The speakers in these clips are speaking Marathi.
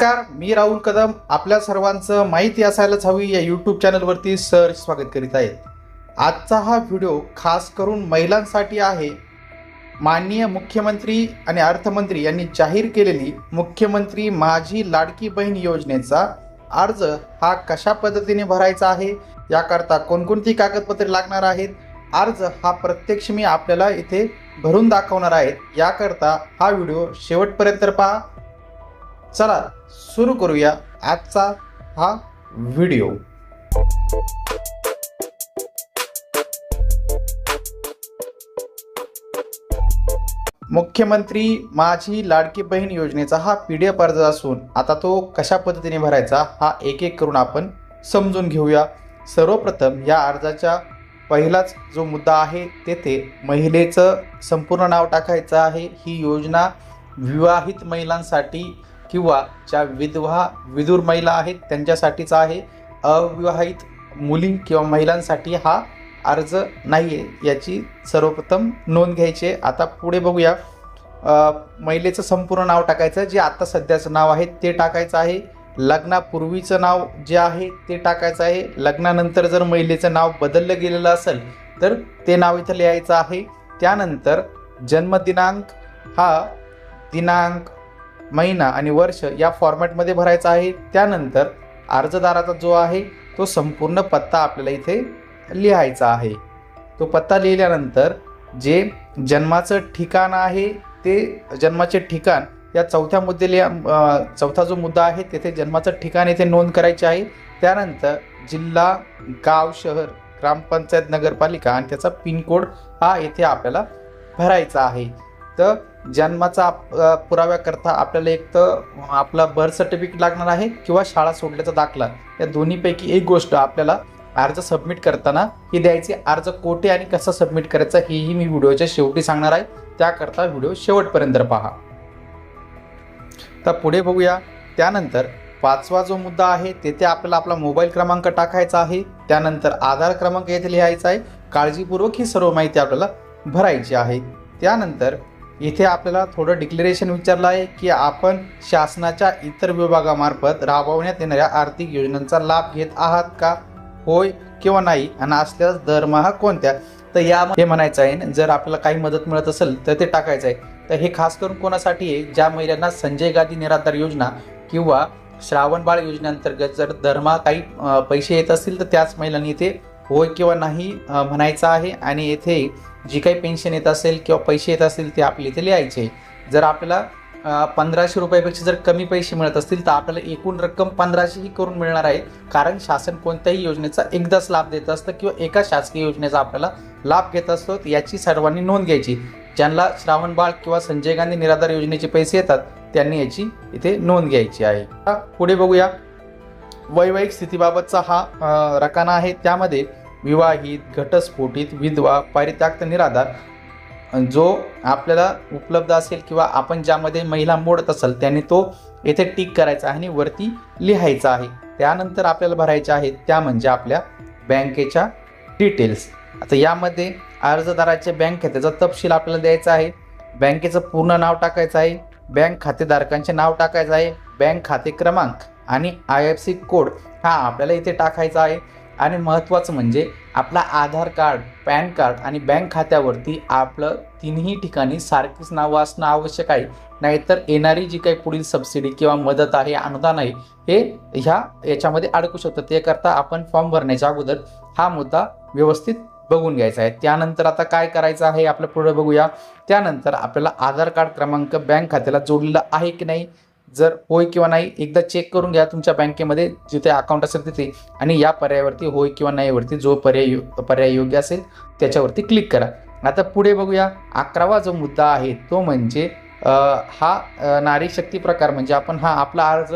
नमस्कार, मी राहुल कदम आपल्या सर्वांचं माहिती असायलाच हवी या यूट्यूब चॅनलवरती स्वागत करीत आहे। आजचा हा व्हिडिओ खास करून महिलांसाठी आहे। माननीय मुख्यमंत्री आणि अर्थमंत्री यांनी जाहीर केलेली मुख्यमंत्री माझी लाडकी बहीण योजनेचा अर्ज हा कशा पद्धतीने भरायचा आहे, याकरता कोणकोणती कागदपत्रे लागणार आहेत, अर्ज हा प्रत्यक्ष मी आपल्याला इथे भरून दाखवणार आहे। याकरता हा व्हिडिओ शेवटपर्यंत पहा। चला सुरू करूया आजचा हा व्हिडिओ। मुख्यमंत्री माझी लाडकी बहीण योजनेचा हा PDF अर्ज असून आता तो कशा पद्धतीने भरायचा हा एक एक करून आपण समजून घेऊया। सर्वप्रथम या अर्जाच्या पहिलाच जो मुद्दा आहे तेथे महिलेचं संपूर्ण नाव टाकायचं आहे। ही योजना विवाहित महिलांसाठी किंवा ज्या विधुर महिला आहेत त्यांच्यासाठीच आहे। अविवाहित मुली किंवा महिलांसाठी हा अर्ज नाही आहे, याची सर्वप्रथम नोंद घ्यायची। आता पुढे बघूया। महिलेचं संपूर्ण नाव टाकायचं, जे आता सध्याचं नाव आहे ते टाकायचं आहे। लग्नापूर्वीचं नाव जे आहे ते टाकायचं आहे। लग्नानंतर जर महिलेचं नाव बदललं गेलेलं असेल तर ते नाव इथं लिहायचं आहे। त्यानंतर जन्मदिनांक हा दिनांक, महिना आणि वर्ष या फॉर्मॅटमध्ये भरायचा आहे। त्यानंतर अर्जदाराचा जो आहे तो संपूर्ण पत्ता आपल्याला इथे लिहायचा आहे। तो पत्ता लिहिल्यानंतर जे जन्माचं ठिकाण आहे ते जन्माचे ठिकाण या चौथा जो मुद्दा आहे तेथे जन्माचं ठिकाण येथे नोंद करायचे आहे। त्यानंतर जिल्हा, गाव, शहर, ग्रामपंचायत, नगरपालिका आणि त्याचा पिनकोड हा येथे आपल्याला भरायचा आहे। तर जन्माचा पुराव्याकरता आपल्याला एक तर आपला बर्थ सर्टिफिकेट लागणार आहे किंवा शाळा सोडल्याचा दाखला, या दोन्हीपैकी एक गोष्ट आपल्याला अर्ज सबमिट करताना ही द्यायची। अर्ज कोठे आणि कसा सबमिट करायचा हेही मी व्हिडिओच्या शेवटी सांगणार आहे, त्याकरता व्हिडिओ शेवटपर्यंत पहा। तर पुढे बघूया। त्यानंतर पाचवा जो मुद्दा आहे तेथे आपल्याला आपला मोबाईल क्रमांक टाकायचा आहे। त्यानंतर आधार क्रमांक येथे लिहायचा आहे। काळजीपूर्वक ही सर्व माहिती आपल्याला भरायची आहे। त्यानंतर इथे आपल्याला थोडं डिक्लेरेशन विचारलं आहे की आपण शासनाच्या इतर विभागामार्फत राबवण्यात येणाऱ्या आर्थिक योजनांचा लाभ घेत आहात का, होय किंवा नाही, आणि असल्यास दरमहा कोणत्या। तर यामध्ये म्हणायचं आहे जर आपल्याला काही मदत मिळत असेल तर ते टाकायचं आहे। तर हे खास करून कोणासाठी आहे, ज्या महिलांना संजय गांधी निराधार योजना किंवा श्रावण बाळ योजनेअंतर्गत जर दरमहा काही पैसे येत असतील तर त्याच महिलांनी इथे होय किंवा नाही म्हणायचं आहे। आणि येथे जी काही पेन्शन येत असेल किंवा पैसे येत असतील ते आपल्या इथे लिहायचे। जर आपल्याला 1500 रुपयापेक्षा जर कमी पैसे मिळत असतील तर आपल्याला एकूण रक्कम 1500 ही करून मिळणार आहे, कारण शासन कोणत्याही योजनेचा एकदाच लाभ देत असतं किंवा एका शासकीय योजनेचा आपल्याला लाभ घेत असतो, याची सर्वांनी नोंद घ्यायची। ज्यांना श्रावण बाळ किंवा संजय गांधी निराधार योजनेचे पैसे येतात त्यांनी याची इथे नोंद घ्यायची आहे। पुढे बघूया। वैवाहिक स्थितीबाबतचा हा रकाना आहे। त्यामध्ये विवाहित, घटस्फोटित, विधवा, परित्यक्त, निराधार जो आपल्याला उपलब्ध असेल किंवा आपण ज्यामध्ये महिला मोडत असेल त्यांनी तो येथे टिक करायचा आणि वरती लिहायचा आहे। त्यानंतर आपल्याला भरायचे आहेत त्या म्हणजे आपल्या बँकेच्या डिटेल्स। आता यामध्ये अर्जदाराच्या बँक खात्याचा तपशील आपल्याला द्यायचा आहे। बँकेचं पूर्ण नाव टाकायचं आहे, बँक खातेधारकांचे नाव टाकायचं आहे, बँक खाते क्रमांक आणि IFSC कोड हा आपल्याला इथे टाकायचा आहे। आणि महत्त्वाचं म्हणजे आपला आधार कार्ड, पॅन कार्ड आणि बँक खात्यावरती आपलं तिन्ही ठिकाणी सारखीच नावं असणं आवश्यक आहे, नाहीतर येणारी जी काही पुढील सबसिडी किंवा मदत आहे, अनुदान आहे, हे याच्यामध्ये अडकू शकतं। ते करता आपण फॉर्म भरण्याच्या अगोदर हा मुद्दा व्यवस्थित बघून घ्यायचा आहे। त्यानंतर आता काय करायचं आहे आपलं पुढे बघूया। त्यानंतर आपल्याला आधार कार्ड क्रमांक बँक खात्याला जोडलेला आहे की नाही, जर होय किंवा नाही एकदा चेक करून घ्या तुमच्या बँकेमध्ये जिथे अकाउंट असेल तिथे, आणि या पर्यायावरती होय किंवा नाही वरती जो पर्याय योग्य असेल त्याच्यावरती क्लिक करा। आता पुढे बघूया। 11वा जो मुद्दा आहे तो म्हणजे हा नारी शक्ती प्रकार, म्हणजे आपण हा आपला अर्ज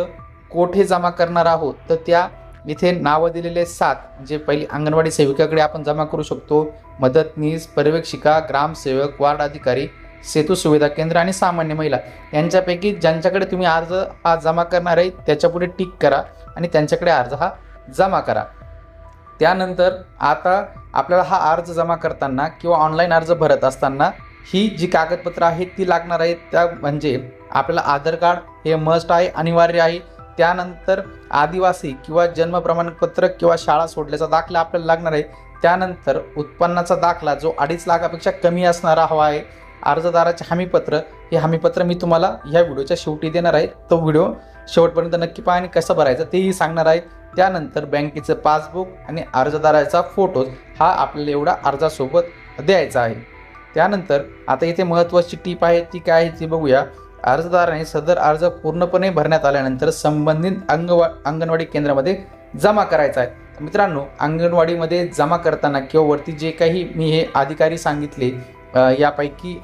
कोठे जमा करणार आहोत, तर त्या इथे नावं दिलेले 7 जे पहिली अंगणवाडी सेविकाकडे आपण जमा करू शकतो, मदतनीस, पर्यवेक्षिका, ग्रामसेवक, वार्ड अधिकारी, सेतू सुविधा केंद्र आणि सामान्य महिला यांच्यापैकी ज्यांच्याकडे तुम्ही अर्ज हा जमा करणार आहे त्याच्यापुढे टिक करा आणि त्यांच्याकडे अर्ज हा जमा करा। त्यानंतर आता आपल्याला हा अर्ज जमा करताना किंवा ऑनलाईन अर्ज भरत असताना ही जी कागदपत्र आहेत ती लागणार आहेत। त्या म्हणजे आपल्याला आधार कार्ड हे मस्ट आहे, अनिवार्य आहे। त्यानंतर आदिवासी किंवा जन्म प्रमाणपत्र किंवा शाळा सोडल्याचा दाखला आपल्याला लागणार आहे। त्यानंतर उत्पन्नाचा दाखला जो 2.5 लाखापेक्षा कमी असणारा हवा आहे। अर्जदाराचे हमीपत्र, हे हमीपत्र मी तुम्हाला ह्या व्हिडिओच्या शेवटी देणार आहे, तो व्हिडिओ शेवटपर्यंत नक्की पहा आणि कसं भरायचं तेही सांगणार आहे। त्यानंतर बँकेचं पासबुक आणि अर्जदाराचा फोटो हा आपल्याला एवढा अर्जासोबत द्यायचा आहे। त्यानंतर आता इथे महत्त्वाची टीप आहे ती काय आहे ती बघूया। अर्जदाराने सदर अर्ज पूर्णपणे भरण्यात आल्यानंतर संबंधित अंगणवाडी केंद्रामध्ये जमा करायचा आहे। मित्रांनो, अंगणवाडीमध्ये जमा करताना किंवा वरती जे काही मी हे अधिकारी सांगितले यापैकी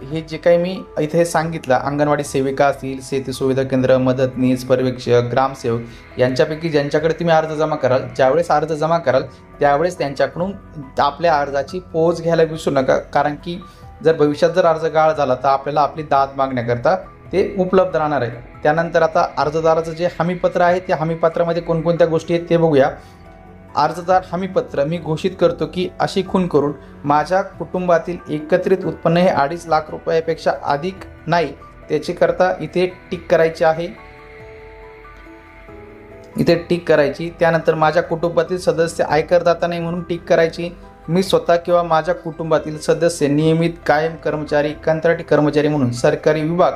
हे जे काही मी इथे सांगितलं, अंगणवाडी सेविका असतील, शेती सुविधा केंद्र, मदतनीस, पर्यवेक्षक, ग्रामसेवक यांच्यापैकी ज्यांच्याकडे तुम्ही अर्ज जमा कराल, ज्यावेळेस अर्ज जमा कराल त्यावेळेस त्यांच्याकडून आपल्या अर्जाची पोच घ्यायला विसरू नका, कारण की जर भविष्यात जर अर्ज गाळ झाला तर आपल्याला आपली दाद मागण्याकरता ते उपलब्ध राहणार आहे। त्यानंतर आता अर्जदाराचं जे हमीपत्र आहे त्या हमीपत्रामध्ये कोणकोणत्या गोष्टी आहेत ते बघूया। अर्जदार हमीपत्र मी घोषित करतो की अशी खून करून माझ्या कुटुंबातील एकत्रित उत्पन्न हे 2.5 लाख रुपयापेक्षा अधिक नाही, त्याची करता इथे टिक करायची आहे, इथे टिक करायची। त्यानंतर माझ्या कुटुंबातील सदस्य आयकरदाता नाही म्हणून टिक करायची। मी स्वतः किंवा माझ्या कुटुंबातील सदस्य नियमित कायम कर्मचारी, कंत्राटी कर्मचारी म्हणून सरकारी विभाग,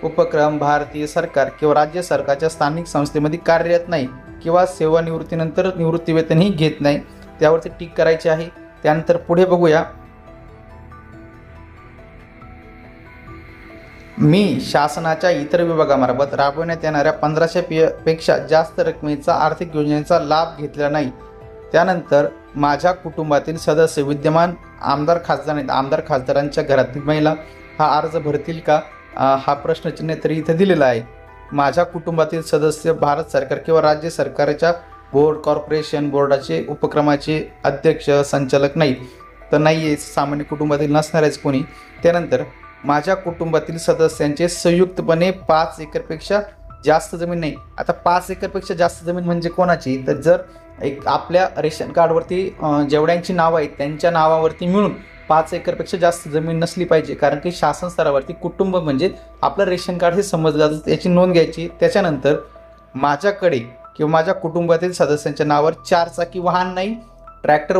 उपक्रम, भारतीय सरकार किंवा राज्य सरकारच्या स्थानिक संस्थेमध्ये कार्यरत नाही किंवा सेवानिवृत्तीनंतर निवृत्तीवेतनही घेत नाही, त्यावरती टिक करायचे आहे। त्यानंतर पुढे बघूया, मी शासनाच्या इतर विभागामार्फत राबवण्यात येणाऱ्या 1500 पेक्षा जास्त रकमेचा आर्थिक योजनेचा लाभ घेतलेला नाही। त्यानंतर माझ्या कुटुंबातील सदस्य विद्यमान आमदार खासदार नाहीत, आमदार खासदारांच्या घरातील महिला हा अर्ज भरतील का, हा प्रश्नचिन्ह तरी इथे दिलेला आहे। माझ्या कुटुंबातील सदस्य भारत सरकार किंवा राज्य सरकारच्या बोर्ड, कॉर्पोरेशन, बोर्डाचे, उपक्रमाचे अध्यक्ष, संचालक नाही तर नाही आहे, सामान्य कुटुंबातील नसणारच कोणी। त्यानंतर माझ्या कुटुंबातील सदस्यांचे संयुक्तपणे 5 एकरपेक्षा जास्त जमीन नाही। आता 5 एकरपेक्षा जास्त जमीन म्हणजे कोणाची, तर जर एक आपल्या रेशन कार्डवरती जेवढ्यांची नावं आहेत त्यांच्या नावावरती मिळून 5 एकरपेक्षा जास्त जमीन नसली पाहिजे, कारण की शासन स्तरावरती कुटुंब म्हणजे आपलं रेशन कार्ड हे समजलं जातं, याची नोंद घ्यायची। त्याच्यानंतर माझ्याकडे किंवा माझ्या कुटुंबातील सदस्यांच्या नावावर 4 चाकी वाहन नाही, ट्रॅक्टर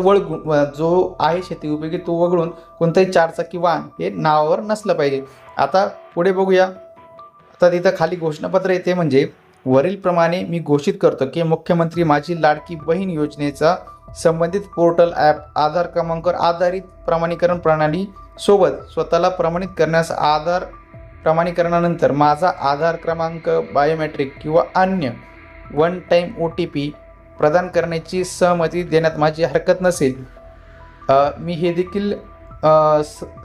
जो आहे शेती उपयोगी तो वगळून कोणतंही 4 चाकी वाहन हे नावावर नसलं पाहिजे। आता पुढे बघूया, आता तिथं खाली घोषणापत्र येते, म्हणजे वरीलप्रमाणे मी घोषित करतो की मुख्यमंत्री माझी लाडकी बहीण योजनेचा संबंधित पोर्टल ॲप, आधार क्रमांकावर आधारित प्रमाणीकरण प्रणाली सोबत स्वतःला प्रमाणित करण्यास आधार प्रमाणीकरणानंतर माझा आधार क्रमांक, बायोमेट्रिक किंवा अन्य वन टाईम OTP प्रदान करण्याची सहमती देण्यात माझी हरकत नसेल। मी हे देखील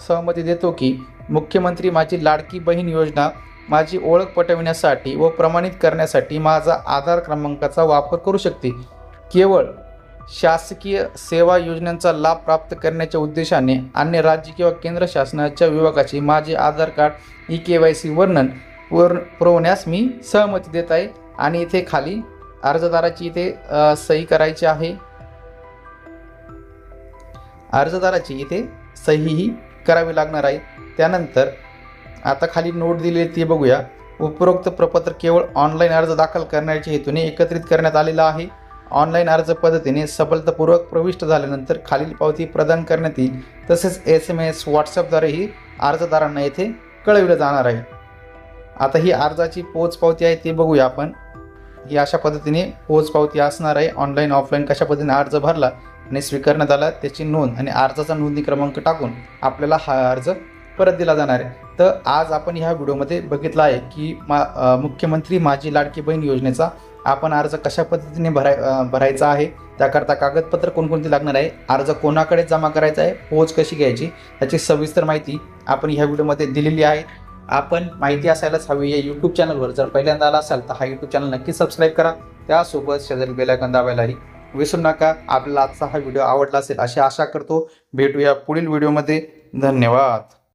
सहमती देतो की मुख्यमंत्री माझी लाडकी बहीण योजना माझी ओळख पटविण्यासाठी व प्रमाणित करण्यासाठी माझा आधार क्रमांकाचा वापर करू शकते। केवळ शासकीय सेवा योजनांचा लाभ प्राप्त करण्याच्या उद्देशाने अन्य राज्य किंवा केंद्र शासनाच्या विभागाचे माझे आधार कार्ड EKYC वर्णन पुरवण्यास मी सहमती देत आहे। आणि इथे खाली अर्जदाराची इथे सही करायची आहे, अर्जदाराची इथे सहीही करावी लागणार आहे। त्यानंतर आता खाली नोट दिली ती बघूया। उपरोक्त प्रपत्र केवळ ऑनलाईन अर्ज दाखल करण्याच्या हेतूने एकत्रित करण्यात आलेला आहे। ऑनलाईन अर्ज पद्धतीने सफलतापूर्वक प्रविष्ट झाल्यानंतर खालील पावती प्रदान करण्यात येईल, तसेच SMS, WhatsAppद्वारेही अर्जदारांना येथे कळविले जाणार आहे। आता ही अर्जाची पोच पावती आहे ती बघूया आपण। ही अशा पद्धतीने पोच पावती असणार आहे। ऑनलाईन ऑफलाईन कशा पद्धतीने अर्ज भरला आणि स्वीकारण्यात आला त्याची नोंद आणि अर्जाचा नोंदणी क्रमांक टाकून आपल्याला हा अर्ज परत दिला जाणार आहे। तर आज आपण ह्या व्हिडिओमध्ये बघितलं आहे की मुख्यमंत्री माझी लाडकी बहीण योजनेचा आपण अर्ज कशा पद्धतीने भरायचा आहे, त्याकरता कागदपत्र कोणकोणती लागणार आहे, अर्ज कोणाकडे जमा करायचा आहे, पोच कशी घ्यायची याची सविस्तर माहिती आपण ह्या व्हिडिओमध्ये दिलेली आहे। आपण माहिती असायलाच हवी या यूट्यूब चॅनलवर जर पहिल्यांदा आला असाल तर हा यूट्यूब चॅनल नक्की सबस्क्राईब करा, त्यासोबत शेजारी बेल आयकॉन दाबायलाही विसरू नका। आपल्याला आजचा हा व्हिडिओ आवडला असेल अशी आशा करतो। भेटूया पुढील व्हिडिओमध्ये। धन्यवाद।